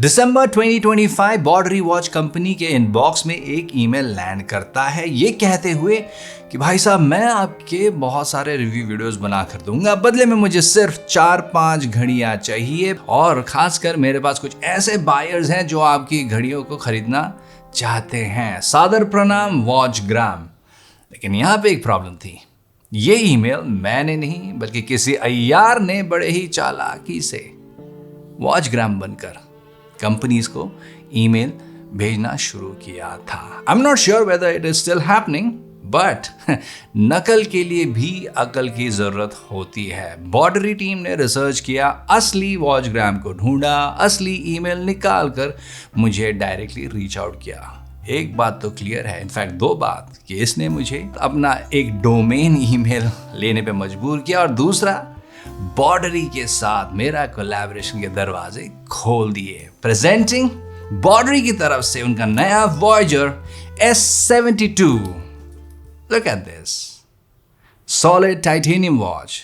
दिसंबर 2025 boundary watch company के inbox में एक ईमेल लैंड करता है ये कहते हुए कि भाई साहब मैं आपके बहुत सारे रिव्यू वीडियोस बना कर दूंगा, बदले में मुझे सिर्फ 4-5 घड़ियां चाहिए और खासकर मेरे पास कुछ ऐसे बायर्स हैं जो आपकी घड़ियों को खरीदना चाहते हैं। सादर प्रणाम वॉचग्राम। लेकिन यहाँ पे एक प्रॉब्लम थी। ये ईमेल मैंने नहीं बल्कि किसी अय्यार ने बड़े ही चालाकी से वॉचग्राम बनकर कंपनीज को ईमेल भेजना शुरू किया था। I am not sure whether it is still happening, but नकल के लिए भी अकल की जरूरत होती है। बॉर्डरी टीम ने रिसर्च किया, असली वॉचग्राम को ढूंढा, असली ईमेल निकाल कर मुझे डायरेक्टली रीच आउट किया। एक बात तो क्लियर है, इनफैक्ट दो बात, कि इसने मुझे अपना एक डोमेन ईमेल लेने पे मजबूर किया और दूसरा बॉर्डरी के साथ मेरा कोलैबोरेशन के दरवाजे खोल दिए। प्रेजेंटिंग बॉर्डरी की तरफ से उनका नया Voyager S72। Look at this solid titanium watch.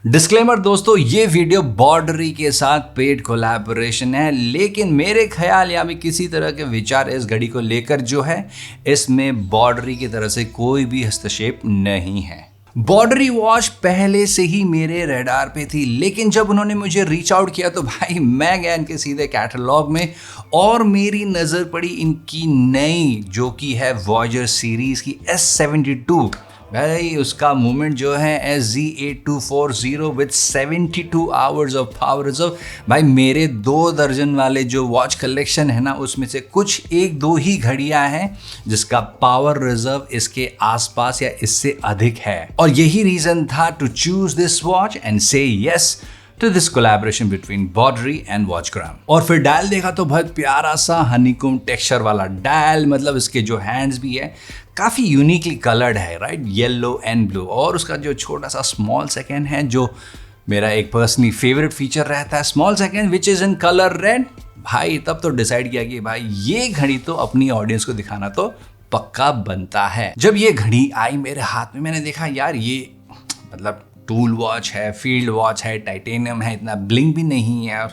Disclaimer दोस्तों, ये वीडियो बॉर्डरी के साथ पेड कोलैबोरेशन है, लेकिन मेरे ख्याल या भी किसी तरह के विचार इस घड़ी को लेकर जो है इसमें बॉर्डरी की तरफ से कोई भी हस्तक्षेप नहीं है। बॉर्डरी वॉच पहले से ही मेरे रडार पे थी, लेकिन जब उन्होंने मुझे रीच आउट किया तो भाई मैं गया इनके सीधे कैटलॉग में और मेरी नज़र पड़ी इनकी नई जो कि है वॉयेजर सीरीज की S72। भाई उसका मूवमेंट जो है SZ8240 with 72 hours of power reserve. भाई मेरे 2 दर्जन वाले जो वॉच कलेक्शन है ना, उसमें से कुछ 1-2 ही घड़ियां हैं जिसका पावर रिजर्व इसके आसपास या इससे अधिक है। और यही रीजन था to choose this watch and से yes to this collaboration between Bordry and Watchgram। और फिर डायल देखा तो बहुत प्यारा सा हनीकॉम टेक्सचर वाला डायल, मतलब इसके जो हैंड्स भी है काफ़ी यूनिकली कलर्ड है, राइट, येलो एंड ब्लू। और उसका जो छोटा सा स्मॉल सेकेंड है जो मेरा एक पर्सनली फेवरेट फीचर रहता है, small second which is in colour red. भाई तब तो डिसाइड किया कि भाई ये घड़ी तो अपनी ऑडियंस को दिखाना तो पक्का बनता है। जब ये घड़ी आई मेरे हाथ में मैंने देखा यार ये मतलब टूल वॉच है, फील्ड वॉच है, टाइटेनियम है, इतना ब्लिंग भी नहीं है। और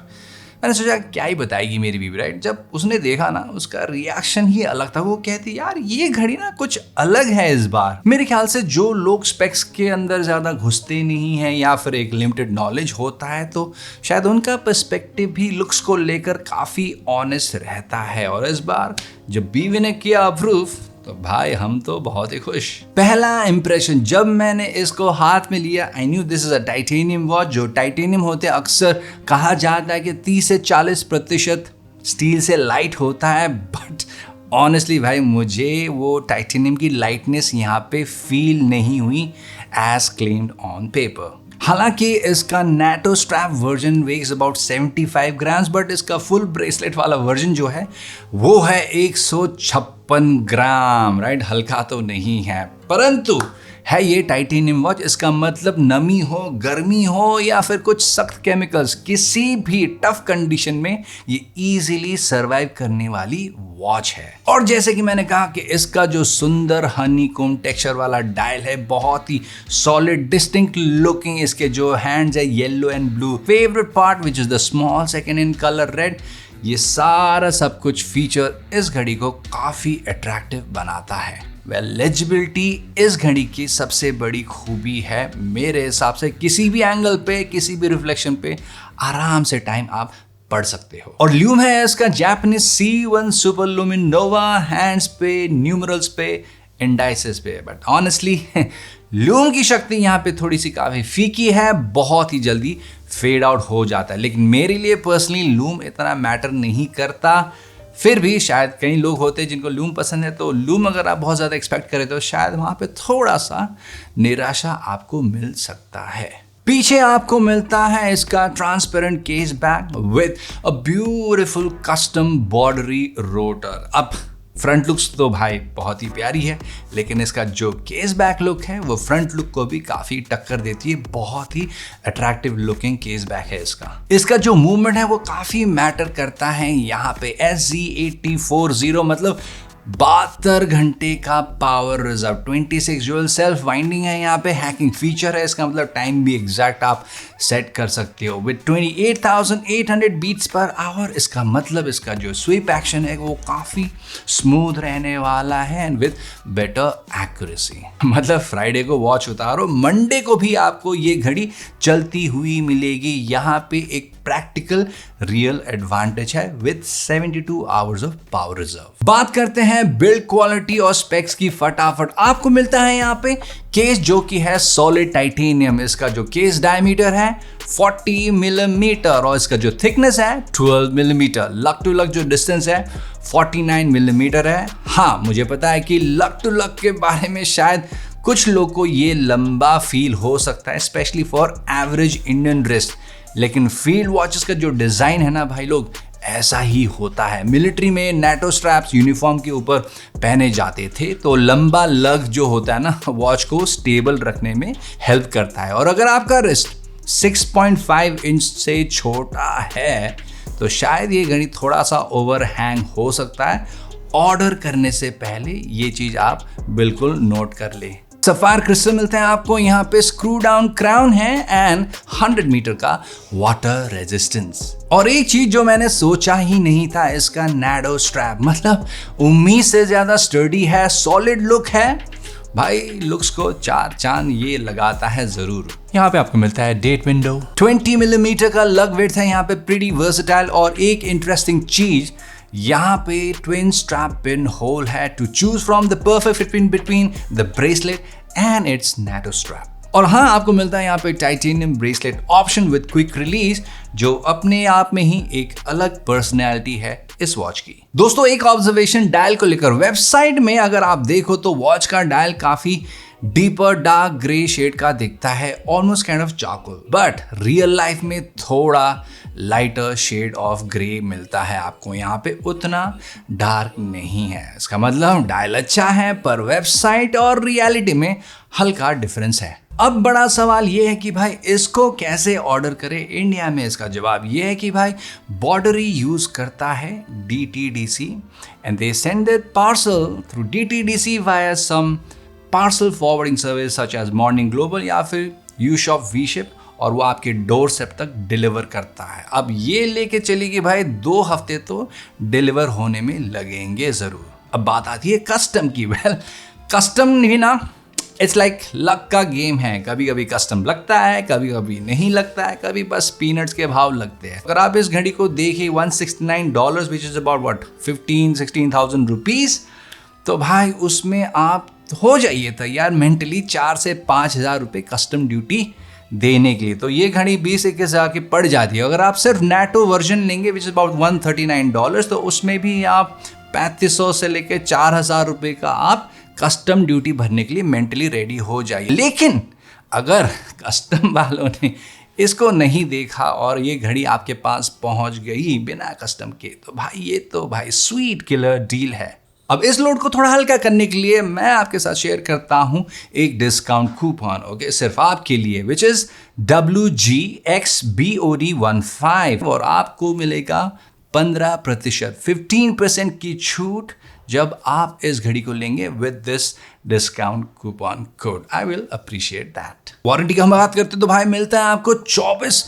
मैंने सोचा क्या ही बताएगी मेरी बीवी, राइट। जब उसने देखा ना उसका रिएक्शन ही अलग था। वो कहती यार ये घड़ी ना कुछ अलग है इस बार। मेरे ख्याल से जो लोग स्पेक्स के अंदर ज़्यादा घुसते नहीं हैं या फिर एक लिमिटेड नॉलेज होता है तो शायद उनका पर्सपेक्टिव भी लुक्स को लेकर काफ़ी ऑनेस्ट रहता है। और इस बार जब बीवी ने किया अप्रूव तो भाई हम तो बहुत ही खुश। पहला इंप्रेशन जब मैंने इसको हाथ में लिया, I knew this is a titanium watch. जो टाइटेनियम होते हैं अक्सर कहा जाता है कि 30 से 40% स्टील से लाइट होता है, बट ऑनेस्टली भाई मुझे वो टाइटेनियम की लाइटनेस यहाँ पे फील नहीं हुई एज क्लेम्ड ऑन पेपर। हालांकि इसका NATO strap version weighs about 75 grams, but इसका फुल ब्रेसलेट वाला वर्जन जो है वो है 156 ग्राम, राइट। हल्का तो नहीं है, परंतु है ये टाइटेनियम वॉच। इसका मतलब नमी हो, गर्मी हो या फिर कुछ सख्त केमिकल्स, किसी भी टफ कंडीशन में ये इजीली सरवाइव करने वाली वॉच है। और जैसे कि मैंने कहा कि इसका जो सुंदर हनीकॉम टेक्सचर वाला डायल है बहुत ही सॉलिड डिस्टिंक्ट लुकिंग। इसके जो हैंड्स है yellow and blue, favourite part which is the small second in colour red, ये सारा सब कुछ फीचर इस घड़ी को काफी अट्रैक्टिव बनाता है। लेजिबिलिटी इस घड़ी की सबसे बड़ी खूबी है मेरे हिसाब से। किसी भी एंगल पे, किसी भी रिफ्लेक्शन पे आराम से टाइम आप पढ़ सकते हो। और ल्यूम है इसका जापानीज C1 सुपर लुमिन नोवा, हैंड्स पे, न्यूमरल्स पे, इंडाइसेस पे। बट ऑनेस्टली ल्यूम की शक्ति यहाँ पे थोड़ी सी काफी फीकी है, बहुत ही जल्दी फेड आउट हो जाता है। लेकिन मेरे लिए पर्सनली लूम इतना मैटर नहीं करता। फिर भी शायद कई लोग होते हैं जिनको लूम पसंद है, तो लूम अगर आप बहुत ज़्यादा एक्सपेक्ट करें तो शायद वहाँ पे थोड़ा सा निराशा आपको मिल सकता है। पीछे आपको मिलता है इसका transparent case bag with a beautiful custom boundary rotor. अब फ्रंट लुक्स तो भाई बहुत ही प्यारी है, लेकिन इसका जो केस बैक लुक है वो फ्रंट लुक को भी काफी टक्कर देती है। बहुत ही अट्रैक्टिव लुकिंग केस बैक है इसका जो मूवमेंट है वो काफी मैटर करता है। यहाँ पे SZ8040 मतलब 72 घंटे का power reserve, 26 jewel self winding है। यहाँ पे हैकिंग फीचर है, इसका मतलब टाइम भी एग्जैक्ट आप सेट कर सकते हो विद 28,800 बीट्स पर आवर। इसका मतलब इसका जो स्वीप एक्शन है वो काफ़ी स्मूथ रहने वाला है एंड विद बेटर एक्यूरेसी। मतलब फ्राइडे को वॉच उतारो, मंडे को भी आपको ये घड़ी चलती हुई मिलेगी। यहाँ पे एक प्रैक्टिकल रियल एडवांटेज है with 72 hours of power reserve. बात करते हैं बिल्ड क्वालिटी और स्पेक्स की फटाफट। आपको मिलता है यहाँ पे केस जो कि है सॉलिड टाइटेनियम। इसका जो केस डायमीटर है 40 मिलीमीटर और इसका जो थिकनेस है 12 मिलीमीटर। लक टू लक जो डिस्टेंस है 49 मिलीमीटर है। हाँ, मुझे पता है कि लक टू लक के बारे में शायद कुछ लोग को ये लंबा फील हो सकता है, specially for average Indian wrist, लेकिन फील्ड वॉचेस का जो डिजाइन है ना भाई लोग, ऐसा ही होता है। मिलिट्री में NATO स्ट्रैप्स यूनिफॉर्म के ऊपर पहने जाते थे, तो लंबा लग जो होता है ना वॉच को स्टेबल रखने में हेल्प करता है। और अगर आपका रिस्ट 6.5 इंच से छोटा है तो शायद ये घड़ी थोड़ा सा ओवर हैंग हो सकता है। ऑर्डर करने से पहले ये चीज आप बिल्कुल नोट कर ले। सफायर क्रिस्टल मिलते हैं आपको यहाँ पे, स्क्रू डाउन क्राउन है एंड 100 मीटर का वाटर रेजिस्टेंस। और एक चीज जो मैंने सोचा ही नहीं था, इसका नैरो स्ट्रैप, मतलब उम्मीद से ज्यादा स्टर्डी है, सॉलिड लुक है भाई। लुक्स को 4 चांद ये लगाता है जरूर। यहाँ पे आपको मिलता है डेट विंडो, 20 मिलीमीटर का लग विड्थ है यहाँ पे, प्रीटी वर्सेटाइल। और एक इंटरेस्टिंग चीज, यहाँ पे ट्विन स्ट्रैप पिन होल है to choose from the perfect fit between the bracelet and its NATO strap. और हाँ, आपको मिलता है यहाँ पे titanium bracelet option with quick release, जो अपने आप में ही एक अलग पर्सनैलिटी है इस वॉच की। दोस्तों, एक ऑब्जर्वेशन डायल को लेकर, वेबसाइट में अगर आप देखो तो वॉच का डायल काफी डीपर डार्क ग्रे शेड का दिखता है, almost kind of charcoal, but real life में थोड़ा लाइटर शेड ऑफ ग्रे मिलता है आपको। यहाँ पे उतना डार्क नहीं है। इसका मतलब डायल अच्छा है, पर वेबसाइट और रियलिटी में हल्का डिफरेंस है। अब बड़ा सवाल ये है कि भाई इसको कैसे ऑर्डर करें इंडिया में। इसका जवाब ये है कि भाई बॉर्डरी यूज करता है DTDC and they send that parcel through DTDC via some parcel forwarding service such as Morning Global या फिर यूशॉप वीशिप, और वो आपके डोर स्टेप तक डिलीवर करता है। अब ये लेके चली कि भाई 2 हफ्ते तो डिलीवर होने में लगेंगे जरूर। अब बात आती है कस्टम की। वेल, कस्टम भी ना, इट्स लाइक लक का गेम है। कभी कभी कस्टम लगता है, कभी कभी नहीं लगता है, कभी बस पीनट्स के भाव लगते हैं। अगर आप इस घड़ी को देखिए $169 which is about what 15-16,000 rupees, तो भाई उसमें आप हो जाइए तैयार मेंटली 4 से 5,000 रुपये कस्टम ड्यूटी देने के लिए। तो ये घड़ी 20-21 हज़ार की पड़ जाती है। अगर आप सिर्फ NATO वर्जन लेंगे विच इज अबाउट $139, तो उसमें भी आप 3500 से लेकर 4,000 रुपये का आप कस्टम ड्यूटी भरने के लिए मेंटली रेडी हो जाइए। लेकिन अगर कस्टम वालों ने इसको नहीं देखा और ये घड़ी आपके पास पहुंच गई बिना कस्टम के, तो भाई ये तो भाई स्वीट किलर डील है। अब इस लोड को थोड़ा हल्का करने के लिए मैं आपके साथ शेयर करता हूं एक डिस्काउंट कूपन, ओके, सिर्फ आपके लिए, विच इज WGXBOD15, और आपको मिलेगा 15%, 15% की छूट जब आप इस घड़ी को लेंगे with this discount coupon code. I will appreciate that. Warranty की हम बात करते तो भाई मिलता है आपको 24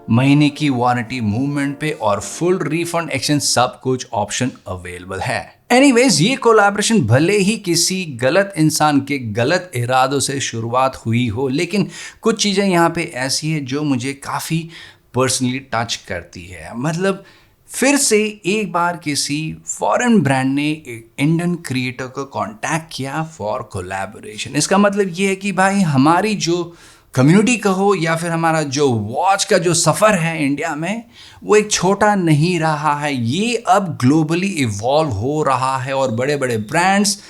महीने की वारंटी मूवमेंट पे और फुल रिफंड एक्सचेंज, सब कुछ ऑप्शन अवेलेबल है। एनीवेज, ये कोलैबोरेशन भले ही किसी गलत इंसान के गलत इरादों से शुरुआत हुई हो, लेकिन कुछ चीज़ें यहाँ पे ऐसी है जो मुझे काफ़ी पर्सनली टच करती है। मतलब फिर से एक बार किसी फॉरेन ब्रांड ने एक इंडियन क्रिएटर को कांटेक्ट किया फॉर कोलैबोरेशन। इसका मतलब ये है कि भाई हमारी जो कम्युनिटी कहो या फिर हमारा जो वॉच का जो सफ़र है इंडिया में, वो एक छोटा नहीं रहा है। ये अब ग्लोबली इवॉल्व हो रहा है और बड़े बड़े ब्रांड्स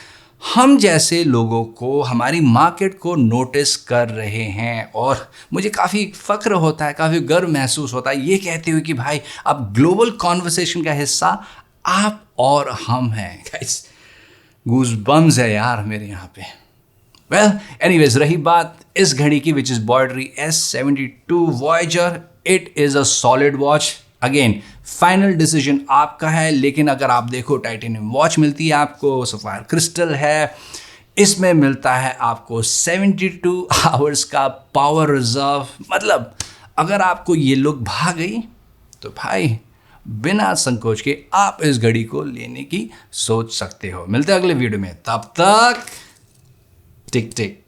हम जैसे लोगों को, हमारी मार्केट को नोटिस कर रहे हैं। और मुझे काफ़ी फ़ख्र होता है, काफ़ी गर्व महसूस होता है ये कहते हुए कि भाई अब ग्लोबल कॉन्वर्सेशन का हिस्सा आप और हम हैं। गाइस, गूज बम्स है यार मेरे यहाँ पे। वेल एनीवेज, रही बात इस घड़ी की which is boundary S72 Voyager. It is a solid watch. Again final decision आपका है, लेकिन अगर आप देखो टाइटेनियम वॉच मिलती है आपको, सफायर क्रिस्टल है, इसमें मिलता है आपको 72 आवर्स का पावर रिजर्व। मतलब अगर आपको ये लुक भा गई तो भाई बिना संकोच के आप इस घड़ी को लेने की सोच सकते हो। मिलते हैं अगले वीडियो में, तब तक टिक टिक।